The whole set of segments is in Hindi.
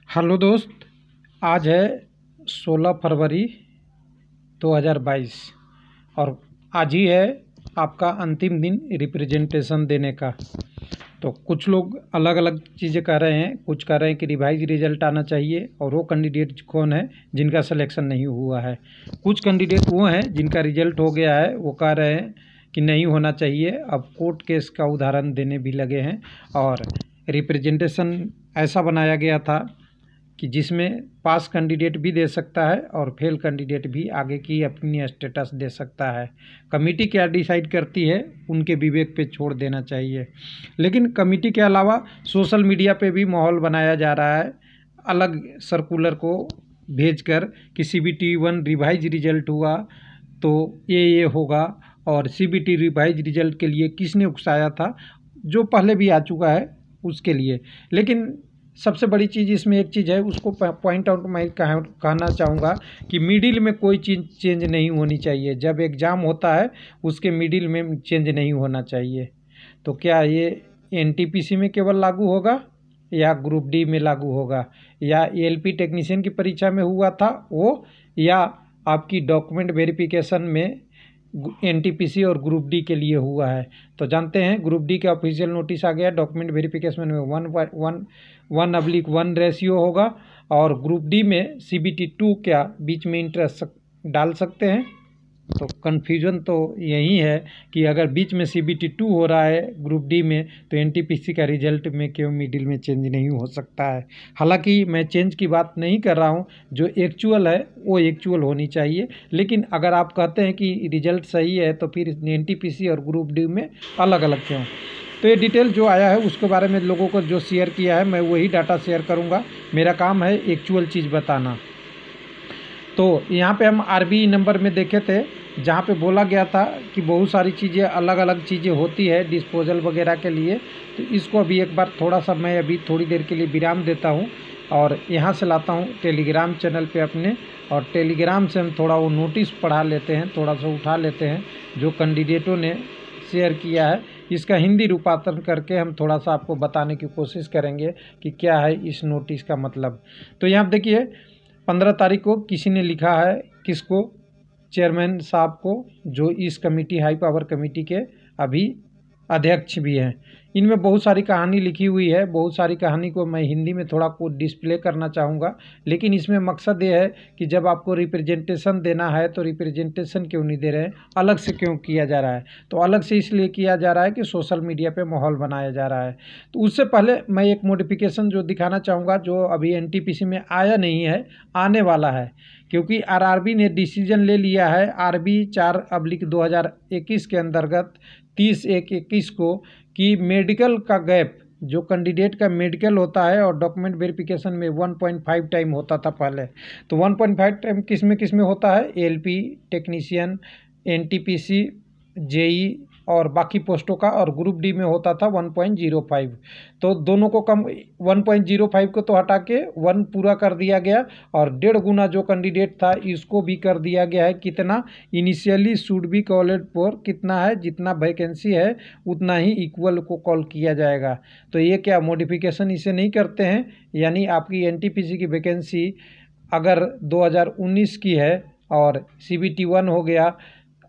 हेलो दोस्त, आज है 16 फरवरी 2022 और आज ही है आपका अंतिम दिन रिप्रेजेंटेशन देने का। तो कुछ लोग अलग अलग चीज़ें कह रहे हैं। कुछ कह रहे हैं कि रिवाइज रिजल्ट आना चाहिए और वो कैंडिडेट कौन है जिनका सिलेक्शन नहीं हुआ है। कुछ कैंडिडेट वो हैं जिनका रिजल्ट हो गया है, वो कह रहे हैं कि नहीं होना चाहिए। अब कोर्ट केस का उदाहरण देने भी लगे हैं और रिप्रेजेंटेशन ऐसा बनाया गया था कि जिसमें पास कैंडिडेट भी दे सकता है और फेल कैंडिडेट भी आगे की अपनी स्टेटस दे सकता है। कमेटी क्या डिसाइड करती है उनके विवेक पे छोड़ देना चाहिए। लेकिन कमेटी के अलावा सोशल मीडिया पे भी माहौल बनाया जा रहा है, अलग सर्कुलर को भेजकर कि CBT 1 रिवाइज रिजल्ट हुआ तो ये होगा, और CBT रिवाइज रिजल्ट के लिए किसने उकसाया था, जो पहले भी आ चुका है उसके लिए। लेकिन सबसे बड़ी चीज़ इसमें एक चीज़ है, उसको पॉइंट आउट मैं कहना चाहूँगा कि मिडिल में कोई चीज़ चेंज नहीं होनी चाहिए। जब एग्ज़ाम होता है उसके मिडिल में चेंज नहीं होना चाहिए। तो क्या ये NTPC में केवल लागू होगा या ग्रुप डी में लागू होगा, या ALP टेक्नीशियन की परीक्षा में हुआ था वो, या आपकी डॉक्यूमेंट वेरिफिकेशन में NTPC और ग्रुप डी के लिए हुआ है। तो जानते हैं ग्रुप डी का ऑफिशियल नोटिस आ गया। डॉक्यूमेंट वेरिफिकेशन में 1:1 रेशियो होगा और ग्रुप डी में CBT 2 क्या बीच में इंटरेस्ट डाल सकते हैं। तो कन्फ्यूजन तो यही है कि अगर बीच में CBT 2 हो रहा है ग्रुप डी में, तो NTPC का रिजल्ट में क्यों मिडिल में चेंज नहीं हो सकता है। हालांकि मैं चेंज की बात नहीं कर रहा हूं, जो एक्चुअल है वो एक्चुअल होनी चाहिए। लेकिन अगर आप कहते हैं कि रिजल्ट सही है तो फिर NTPC और ग्रुप डी में अलग अलग क्यों। तो ये डिटेल जो आया है उसके बारे में लोगों को जो शेयर किया है मैं वही डाटा शेयर करूँगा। मेरा काम है एक्चुअल चीज़ बताना। तो यहाँ पे हम RBE नंबर में देखे थे जहाँ पे बोला गया था कि बहुत सारी चीज़ें अलग अलग चीज़ें होती है डिस्पोजल वगैरह के लिए। तो इसको अभी एक बार थोड़ा सा मैं अभी थोड़ी देर के लिए विराम देता हूँ और यहाँ से लाता हूँ टेलीग्राम चैनल पे अपने, और टेलीग्राम से हम थोड़ा वो नोटिस पढ़ा लेते हैं, थोड़ा सा उठा लेते हैं जो कैंडिडेटों ने शेयर किया है। इसका हिंदी रूपांतरण करके हम थोड़ा सा आपको बताने की कोशिश करेंगे कि क्या है इस नोटिस का मतलब। तो यहाँ देखिए 15 तारीख को किसी ने लिखा है, किसको, चेयरमैन साहब को, जो इस कमेटी हाई पावर कमेटी के अभी अध्यक्ष भी हैं। इनमें बहुत सारी कहानी लिखी हुई है। बहुत सारी कहानी को मैं हिंदी में थोड़ा को डिस्प्ले करना चाहूँगा। लेकिन इसमें मकसद ये है कि जब आपको रिप्रेजेंटेशन देना है तो रिप्रेजेंटेशन क्यों नहीं दे रहे हैं, अलग से क्यों किया जा रहा है। तो अलग से इसलिए किया जा रहा है कि सोशल मीडिया पे माहौल बनाया जा रहा है। तो उससे पहले मैं एक मॉडिफिकेशन जो दिखाना चाहूँगा जो अभी NTPC में आया नहीं है, आने वाला है। क्योंकि RRB ने डिसीजन ले लिया है RB 4/2021 के अंतर्गत 30/1/21 को कि मेडिकल का गैप, जो कैंडिडेट का मेडिकल होता है और डॉक्यूमेंट वेरिफिकेशन में 1.5 टाइम होता था पहले, तो 1.5 टाइम किस में होता है, ALP टेक्नीशियन, NTPC, JE और बाकी पोस्टों का, और ग्रुप डी में होता था 1.05। तो दोनों को कम 1.05 को तो हटा के 1 पूरा कर दिया गया, और 1.5 गुना जो कैंडिडेट था इसको भी कर दिया गया है। कितना, initially should be called for, कितना है, जितना वैकेंसी है उतना ही इक्वल को कॉल किया जाएगा। तो ये क्या मॉडिफिकेशन इसे नहीं करते हैं, यानी आपकी NTPC की वैकेंसी अगर 2019 की है और CBT 1 हो गया,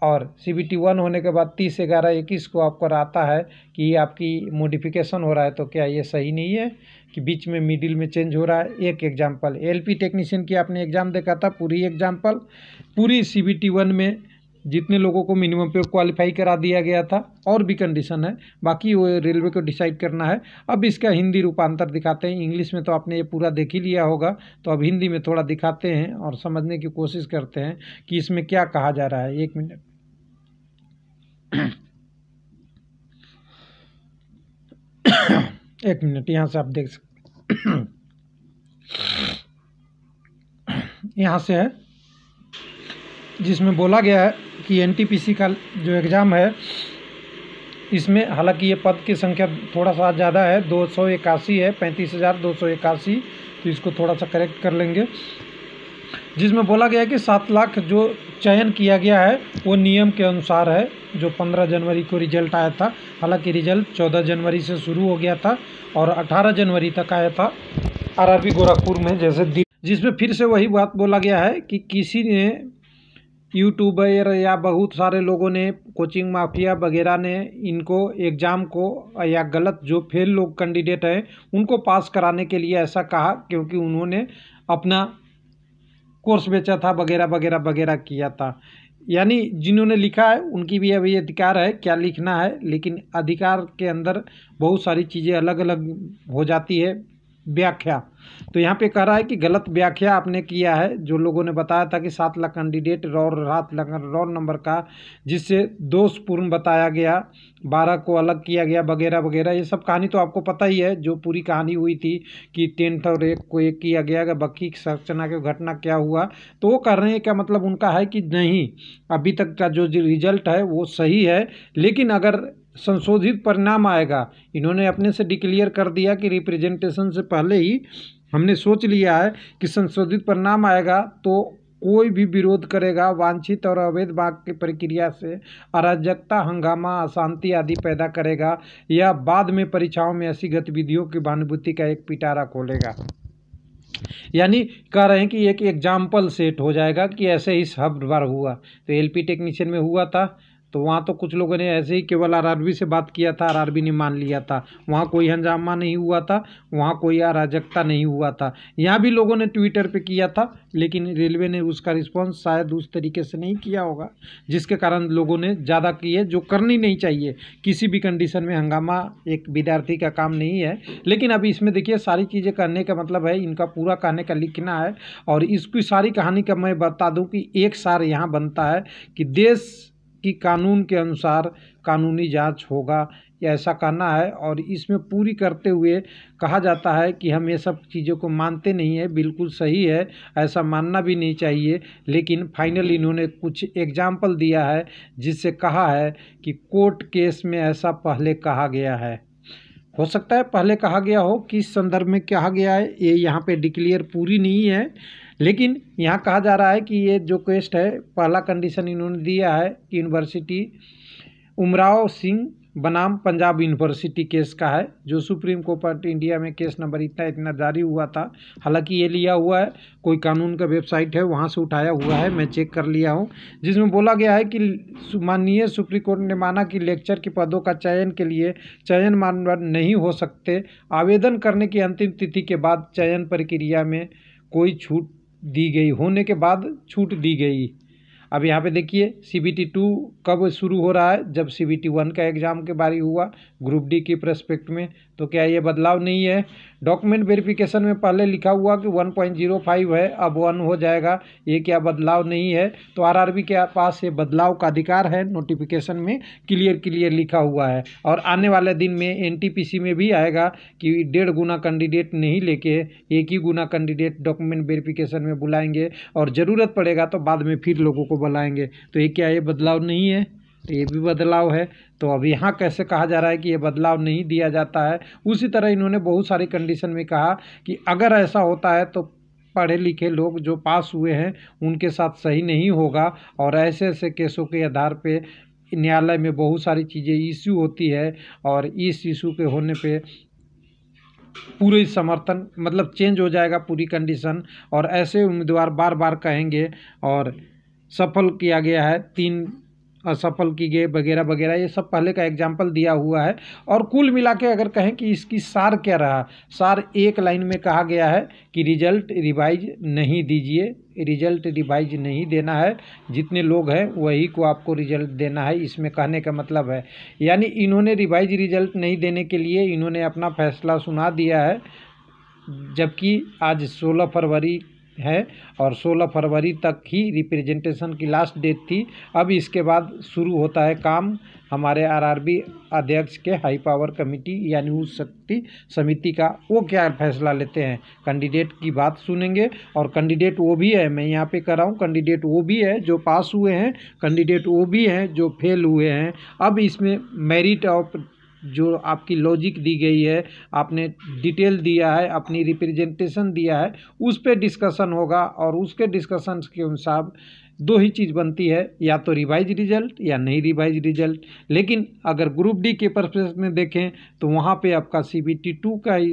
और CBT 1 होने के बाद 30/11/21 को आपको आता है कि ये आपकी मॉडिफिकेशन हो रहा है। तो क्या ये सही नहीं है कि बीच में मिडिल में चेंज हो रहा है। एक एग्जांपल ALP टेक्नीशियन की आपने एग्ज़ाम देखा था, पूरी एग्जांपल, पूरी CBT 1 में जितने लोगों को मिनिमम पे क्वालिफाई करा दिया गया था, और भी कंडीशन है, बाकी वो रेलवे को डिसाइड करना है। अब इसका हिंदी रूपांतर दिखाते हैं। इंग्लिश में तो आपने ये पूरा देख ही लिया होगा, तो अब हिंदी में थोड़ा दिखाते हैं और समझने की कोशिश करते हैं कि इसमें क्या कहा जा रहा है। 1 मिनट। एक मिनट, यहाँ से आप देख सकते यहाँ से है जिसमें बोला गया है कि NTPC का जो एग्ज़ाम है इसमें, हालांकि ये पद की संख्या थोड़ा सा ज़्यादा है, 281 है, 35,281। तो इसको थोड़ा सा करेक्ट कर लेंगे। जिसमें बोला गया है कि 7 लाख जो चयन किया गया है वो नियम के अनुसार है, जो 15 जनवरी को रिजल्ट आया था। हालांकि रिजल्ट 14 जनवरी से शुरू हो गया था और 18 जनवरी तक आया था। आरआरबी गोरखपुर में जैसे जिसमें फिर से वही बात बोला गया है कि किसी ने यूट्यूबर या बहुत सारे लोगों ने, कोचिंग माफिया वगैरह ने इनको एग्ज़ाम को या गलत जो फेल लोग कैंडिडेट हैं उनको पास कराने के लिए ऐसा कहा, क्योंकि उन्होंने अपना कोर्स बेचा था वगैरह वगैरह वगैरह किया था। यानी जिन्होंने लिखा है उनकी भी अभी अधिकार है क्या लिखना है, लेकिन अधिकार के अंदर बहुत सारी चीज़ें अलग अलग हो जाती है व्याख्या। तो यहाँ पे कह रहा है कि गलत व्याख्या आपने किया है। जो लोगों ने बताया था कि 7 लाख कैंडिडेट रॉ नंबर का, जिससे दोषपूर्ण बताया गया, 12 को अलग किया गया वगैरह वगैरह, ये सब कहानी तो आपको पता ही है। जो पूरी कहानी हुई थी कि 10th और 1 को 1 किया गया, बाकी संरचना की घटना क्या हुआ, तो वो कर रहे हैं क्या मतलब उनका है कि नहीं, अभी तक का जो रिजल्ट है वो सही है, लेकिन अगर संशोधित परिणाम आएगा, इन्होंने अपने से डिक्लेयर कर दिया कि रिप्रेजेंटेशन से पहले ही हमने सोच लिया है कि संशोधित परिणाम आएगा तो कोई भी विरोध करेगा, वांछित और अवैध भाग की प्रक्रिया से अराजकता, हंगामा, अशांति आदि पैदा करेगा या बाद में परीक्षाओं में ऐसी गतिविधियों की सहानुभूति का एक पिटारा खोलेगा। यानी कह रहे हैं कि एक एग्जाम्पल सेट हो जाएगा कि ऐसे ही सब बार हुआ। तो एलपी टेक्नीशियन में हुआ था, तो वहाँ तो कुछ लोगों ने ऐसे ही केवल आरआरबी से बात किया था, आरआरबी ने मान लिया था, वहाँ कोई हंगामा नहीं हुआ था, वहाँ कोई अराजकता नहीं हुआ था। यहाँ भी लोगों ने ट्विटर पे किया था, लेकिन रेलवे ने उसका रिस्पॉन्स शायद उस तरीके से नहीं किया होगा, जिसके कारण लोगों ने ज़्यादा किए, जो करनी नहीं चाहिए। किसी भी कंडीशन में हंगामा एक विद्यार्थी का काम नहीं है। लेकिन अभी इसमें देखिए सारी चीज़ें करने का मतलब है, इनका पूरा कहने का लिखना है। और इसकी सारी कहानी का मैं बता दूँ कि एक सार यहाँ बनता है कि देश कि कानून के अनुसार कानूनी जांच होगा, या ऐसा कहना है। और इसमें पूरी करते हुए कहा जाता है कि हम ये सब चीज़ों को मानते नहीं है, बिल्कुल सही है, ऐसा मानना भी नहीं चाहिए। लेकिन फाइनली इन्होंने कुछ एग्जाम्पल दिया है, जिससे कहा है कि कोर्ट केस में ऐसा पहले कहा गया है। हो सकता है पहले कहा गया हो, किस संदर्भ में कहा गया है ये यहाँ पे डिक्लेयर पूरी नहीं है। लेकिन यहाँ कहा जा रहा है कि ये जो केस है, पहला कंडीशन इन्होंने दिया है कि यूनिवर्सिटी उमराव सिंह बनाम पंजाब यूनिवर्सिटी केस का है, जो सुप्रीम कोर्ट इंडिया में केस नंबर इतना जारी हुआ था। हालांकि ये लिया हुआ है, कोई कानून का वेबसाइट है वहाँ से उठाया हुआ है, मैं चेक कर लिया हूँ, जिसमें बोला गया है कि माननीय सुप्रीम कोर्ट ने माना कि लेक्चर के पदों का चयन के लिए चयन मानदंड नहीं हो सकते। आवेदन करने की अंतिम तिथि के बाद चयन प्रक्रिया में कोई छूट दी गई, होने के बाद छूट दी गई। अब यहाँ पे देखिए CBT 2 कब शुरू हो रहा है, जब CBT 1 का एग्ज़ाम के बारी हुआ ग्रुप डी की प्रोस्पेक्ट में। तो क्या ये बदलाव नहीं है? डॉक्यूमेंट वेरिफिकेशन में पहले लिखा हुआ कि 1.05 है, अब 1 हो जाएगा, ये क्या बदलाव नहीं है? तो आरआरबी के पास ये बदलाव का अधिकार है, नोटिफिकेशन में क्लियर लिखा हुआ है। और आने वाले दिन में NTPC में भी आएगा कि 1.5 गुना कैंडिडेट नहीं लेके 1 ही गुना कैंडिडेट डॉक्यूमेंट वेरिफिकेशन में बुलाएंगे, और ज़रूरत पड़ेगा तो बाद में फिर लोगों को बुलाएंगे। तो ये क्या ये बदलाव नहीं है? तो ये भी बदलाव है। तो अब यहाँ कैसे कहा जा रहा है कि ये बदलाव नहीं दिया जाता है? उसी तरह इन्होंने बहुत सारी कंडीशन में कहा कि अगर ऐसा होता है तो पढ़े लिखे लोग जो पास हुए हैं उनके साथ सही नहीं होगा। और ऐसे ऐसे केसों के आधार पे न्यायालय में बहुत सारी चीज़ें इश्यू होती है, और इस इशू के होने पे पूरे समर्थन मतलब चेंज हो जाएगा पूरी कंडीशन। और ऐसे उम्मीदवार बार बार कहेंगे, और सफल किया गया है, 3 असफल की गए वगैरह वगैरह, ये सब पहले का एग्जाम्पल दिया हुआ है। और कुल मिला के अगर कहें कि इसकी सार क्या रहा, सार एक लाइन में कहा गया है कि रिजल्ट रिवाइज नहीं दीजिए, रिजल्ट रिवाइज नहीं देना है, जितने लोग हैं वही को आपको रिजल्ट देना है, इसमें कहने का मतलब है। यानी इन्होंने रिवाइज रिजल्ट नहीं देने के लिए इन्होंने अपना फैसला सुना दिया है, जबकि आज 16 फरवरी है और 16 फरवरी तक ही रिप्रेजेंटेशन की लास्ट डेट थी। अब इसके बाद शुरू होता है काम हमारे आरआरबी अध्यक्ष के हाई पावर कमेटी यानी उच्च शक्ति समिति का। वो क्या फैसला लेते हैं, कैंडिडेट की बात सुनेंगे। और कैंडिडेट वो भी है, मैं यहाँ पे कर रहा हूँ, कैंडिडेट वो भी है जो पास हुए हैं, कैंडिडेट वो भी हैं जो फेल हुए हैं। अब इसमें मेरिट ऑफ जो आपकी लॉजिक दी गई है, आपने डिटेल दिया है, अपनी रिप्रेजेंटेशन दिया है, उस पर डिस्कशन होगा। और उसके डिस्कशन के अनुसार 2 ही चीज़ बनती है, या तो रिवाइज रिजल्ट या नहीं रिवाइज रिजल्ट। लेकिन अगर ग्रुप डी के पर्सपेक्टिव में देखें तो वहाँ पे आपका CBT 2 का ही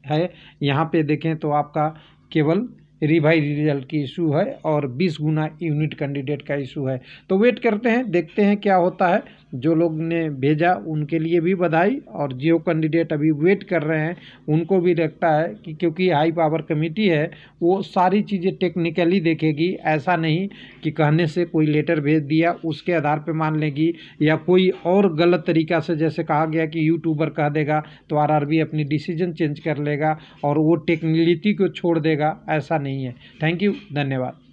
है। यहाँ पे देखें तो आपका केवल रिवाइज रिजल्ट की इशू है और 20 गुना यूनिट कैंडिडेट का इशू है। तो वेट करते हैं, देखते हैं क्या होता है। जो लोग ने भेजा उनके लिए भी बधाई, और जो कैंडिडेट अभी वेट कर रहे हैं उनको भी लगता है कि क्योंकि हाई पावर कमेटी है वो सारी चीज़ें टेक्निकली देखेगी, ऐसा नहीं कि कहने से कोई लेटर भेज दिया उसके आधार पर मान लेगी, या कोई और गलत तरीका से जैसे कहा गया कि यूट्यूबर कह देगा तो आरआरबी अपनी डिसीजन चेंज कर लेगा और वो टेक्निकलिटी को छोड़ देगा, ऐसा नहीं है। थैंक यू, धन्यवाद।